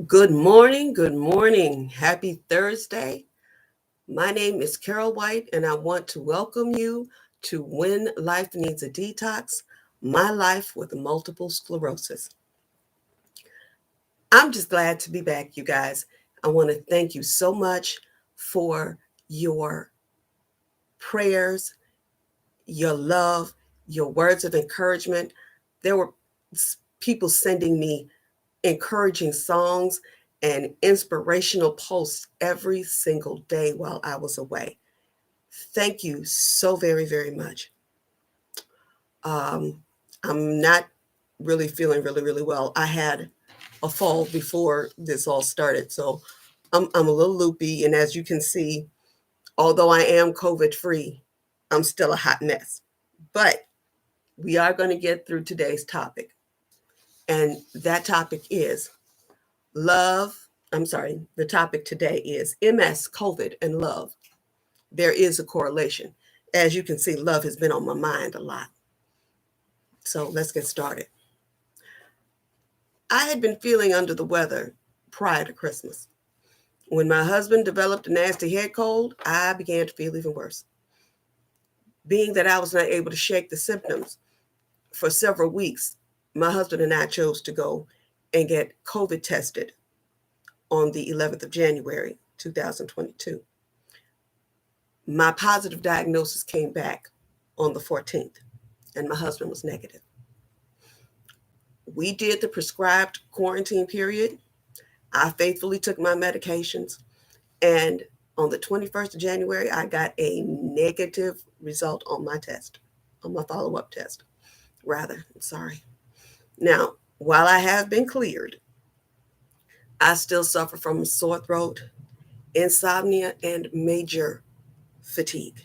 Good morning. Good morning. Happy Thursday. My name is Carol White, and I want to welcome you to When Life Needs a Detox, My Life with Multiple Sclerosis. I'm just glad to be back, you guys. I want to thank you so much for your prayers, your love, your words of encouragement. There were people sending me encouraging songs and inspirational posts every single day while I was away. Thank you so very, very much. Um, I'm not really feeling really well. I had a fall before this all started, so I'm a little loopy. And as you can see, although I am COVID free, I'm still a hot mess. But we are going to get through today's topic. And that topic is love. I'm sorry, the topic today is MS, COVID, and love. There is a correlation. As you can see, love has been on my mind a lot. So let's get started. I had been feeling under the weather prior to Christmas. When my husband developed a nasty head cold, I began to feel even worse. Being that I was not able to shake the symptoms for several weeks, my husband and I chose to go and get COVID tested on the 11th of January, 2022. My positive diagnosis came back on the 14th, and my husband was negative. We did the prescribed quarantine period. I faithfully took my medications, and on the 21st of January, I got a negative result on my test, on my follow-up test, rather. I'm sorry. Now, while I have been cleared, I still suffer from a sore throat, insomnia, and major fatigue.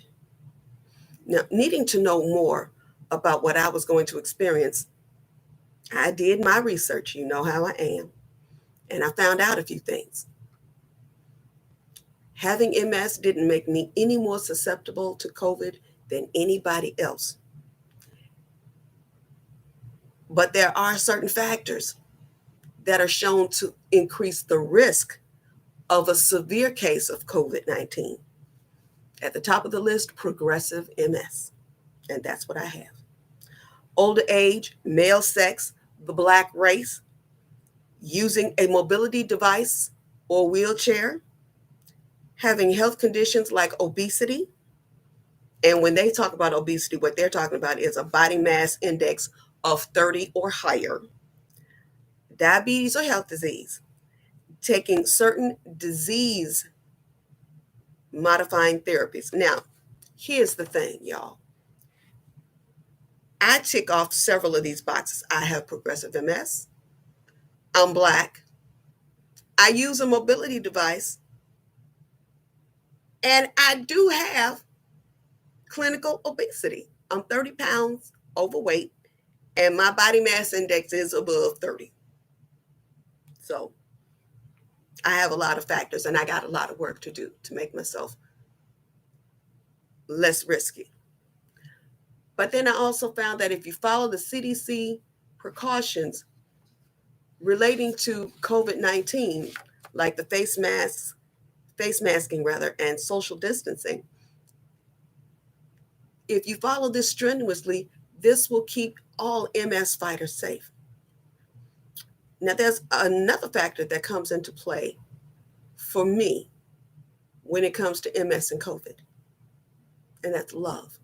Now, needing to know more about what I was going to experience, I did my research. You know how I am. And I found out a few things. Having MS didn't make me any more susceptible to COVID than anybody else. But there are certain factors that are shown to increase the risk of a severe case of COVID-19. At the top of the list, progressive MS. And that's what I have. Older age, male sex, the Black race, using a mobility device or wheelchair, having health conditions like obesity. And when they talk about obesity, what they're talking about is a body mass index of 30 or higher, diabetes or health disease, taking certain disease modifying therapies. Now, here's the thing, y'all. I tick off several of these boxes. I have progressive MS. I'm Black. I use a mobility device. And I do have clinical obesity. I'm 30 pounds overweight, and my body mass index is above 30. So I have a lot of factors, and I got a lot of work to do to make myself less risky. But then I also found that if you follow the CDC precautions relating to COVID-19, like the face masking rather, and social distancing, if you follow this strenuously, this will keep all MS fighters safe. Now, there's another factor that comes into play for me when it comes to MS and COVID, and that's love.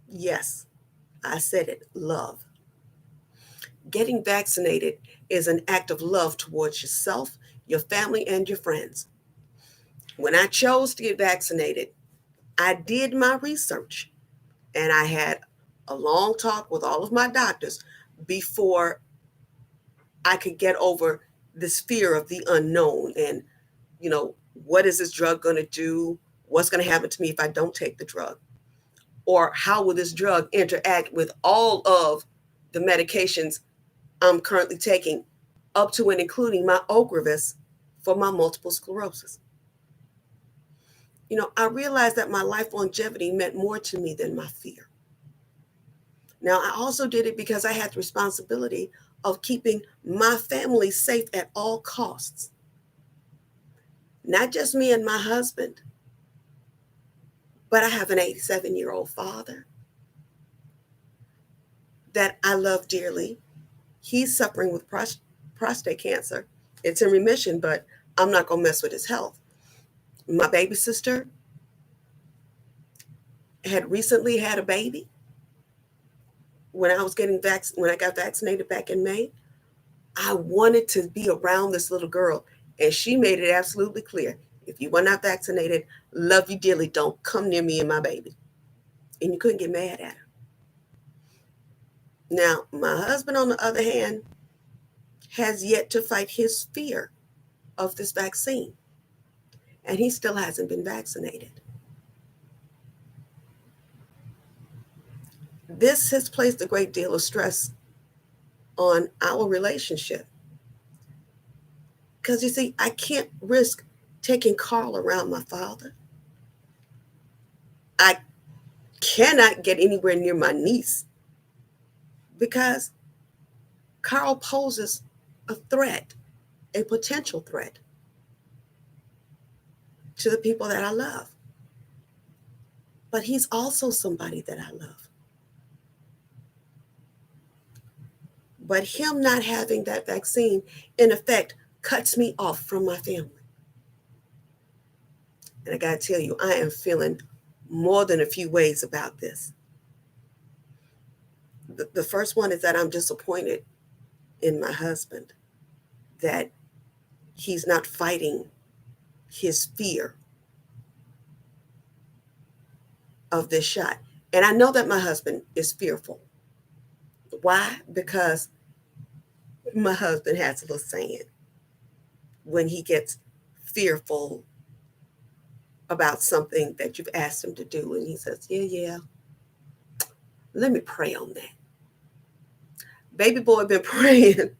Yes, I said it, love. Getting vaccinated is an act of love towards yourself, your family, and your friends. When I chose to get vaccinated, I did my research and I had a long talk with all of my doctors before I could get over this fear of the unknown and, what is this drug going to do? What's going to happen to me if I don't take the drug? Or how will this drug interact with all of the medications I'm currently taking, up to and including my Ocrevus for my multiple sclerosis? I realized that my life longevity meant more to me than my fear. Now, I also did it because I had the responsibility of keeping my family safe at all costs. Not just me and my husband, but I have an 87-year-old father that I love dearly. He's suffering with prostate cancer. It's in remission, but I'm not going to mess with his health. My baby sister had recently had a baby when I got vaccinated back in May. I wanted to be around this little girl, and she made it absolutely clear: if you were not vaccinated, love you dearly, don't come near me and my baby. And you couldn't get mad at her. Now, my husband, on the other hand, has yet to fight his fear of this vaccine, and he still hasn't been vaccinated. This has placed a great deal of stress on our relationship. Because you see, I can't risk taking Carl around my father. I cannot get anywhere near my niece because Carl poses a threat, a potential threat to the people that I love. But he's also somebody that I love. But him not having that vaccine, in effect, cuts me off from my family. And I got to tell you, I am feeling more than a few ways about this. The first one is that I'm disappointed in my husband, that he's not fighting his fear of this shot. And I know that my husband is fearful. Why? Because my husband has a little saying when he gets fearful about something that you've asked him to do. And he says, yeah, let me pray on that. Baby boy been praying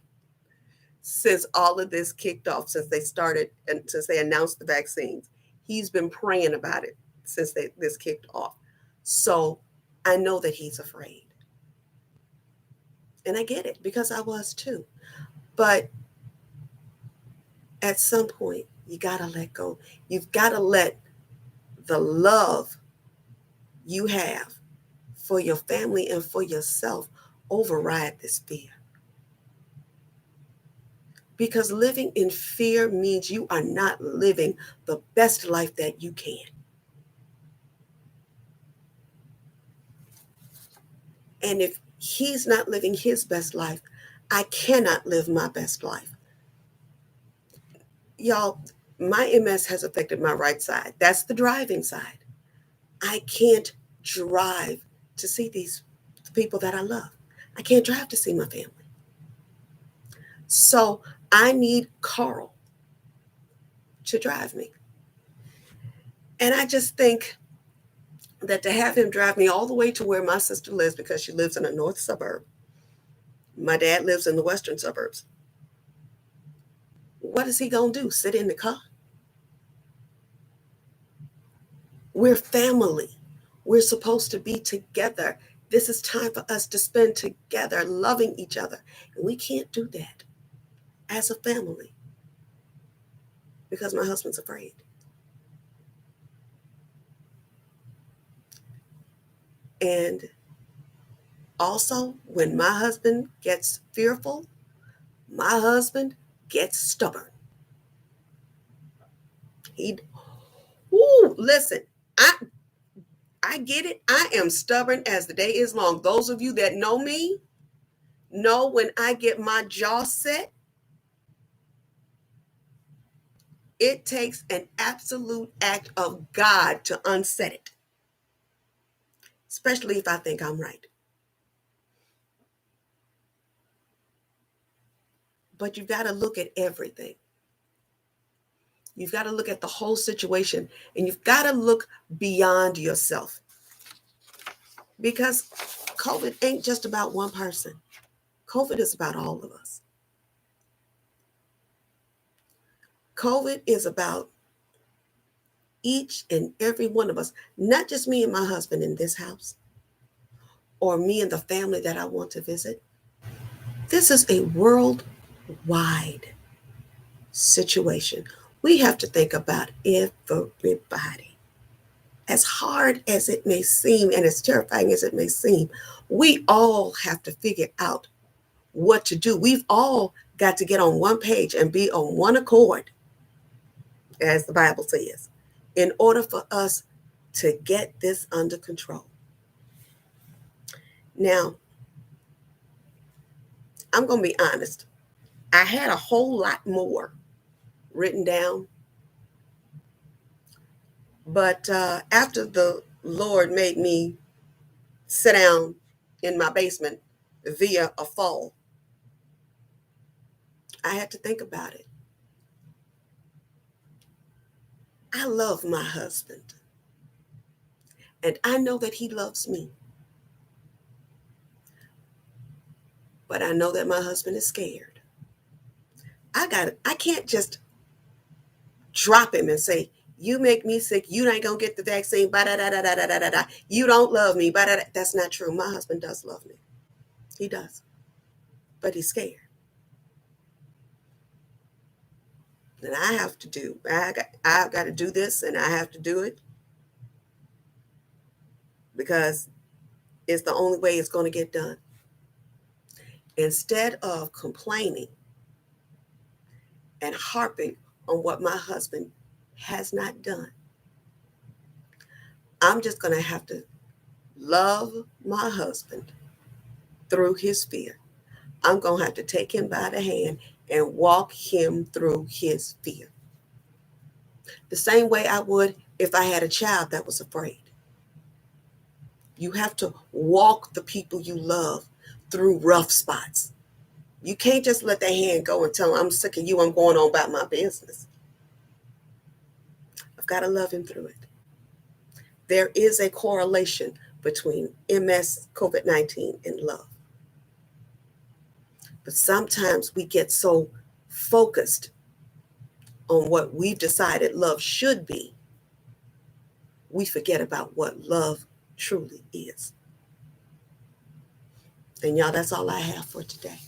since all of this kicked off, since they started and since they announced the vaccines. He's been praying about it since this kicked off. So I know that he's afraid. And I get it, because I was too. But at some point, you got to let go. You've got to let the love you have for your family and for yourself override this fear. Because living in fear means you are not living the best life that you can. And if he's not living his best life, I cannot live my best life. Y'all, my MS has affected my right side. That's the driving side. I can't drive to see these people that I love. I can't drive to see my family. So I need Carl to drive me. And I just think that to have him drive me all the way to where my sister lives, because she lives in a north suburb. My dad lives in the western suburbs. What is he going to do? Sit in the car? We're family. We're supposed to be together. This is time for us to spend together, loving each other. And we can't do that as a family because my husband's afraid. And also, when my husband gets fearful, my husband gets stubborn. Listen, I get it. I am stubborn as the day is long. Those of you that know me know when I get my jaw set, it takes an absolute act of God to unset it, especially if I think I'm right. But you've got to look at everything. You've got to look at the whole situation, and you've got to look beyond yourself. Because COVID ain't just about one person. COVID is about all of us. COVID is about each and every one of us, not just me and my husband in this house, or me and the family that I want to visit. This is a worldwide situation. We have to think about everybody. As hard as it may seem and as terrifying as it may seem, we all have to figure out what to do. We've all got to get on one page and be on one accord, as the Bible says, in order for us to get this under control. Now, I'm going to be honest. I had a whole lot more written down, but after the Lord made me sit down in my basement via a fall, I had to think about it. I love my husband, and I know that he loves me, but I know that my husband is scared. I can't just drop him and say, "You make me sick. You ain't gonna get the vaccine." Da da da da da da da da. You don't love me. Da da. That's not true. My husband does love me. He does, but he's scared, and I have to do. I've got to do this, and I have to do it because it's the only way it's going to get done. Instead of complaining and harping on what my husband has not done, I'm just going to have to love my husband through his fear. I'm going to have to take him by the hand and walk him through his fear. The same way I would if I had a child that was afraid. You have to walk the people you love through rough spots. You can't just let their hand go and tell them, "I'm sick of you. I'm going on about my business." I've got to love him through it. There is a correlation between MS, COVID-19, and love. But sometimes we get so focused on what we've decided love should be, we forget about what love truly is. And y'all, that's all I have for today.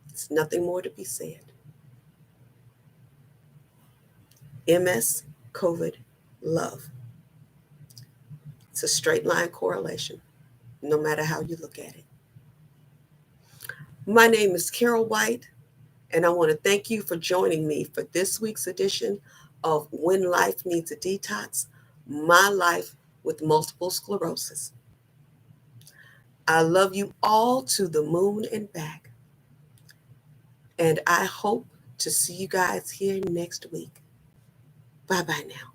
It's nothing more to be said. MS, COVID, love. It's a straight line correlation, no matter how you look at it. My name is Carol White, and I want to thank you for joining me for this week's edition of When Life Needs a Detox, My Life with Multiple Sclerosis. I love you all to the moon and back, and I hope to see you guys here next week. Bye-bye now.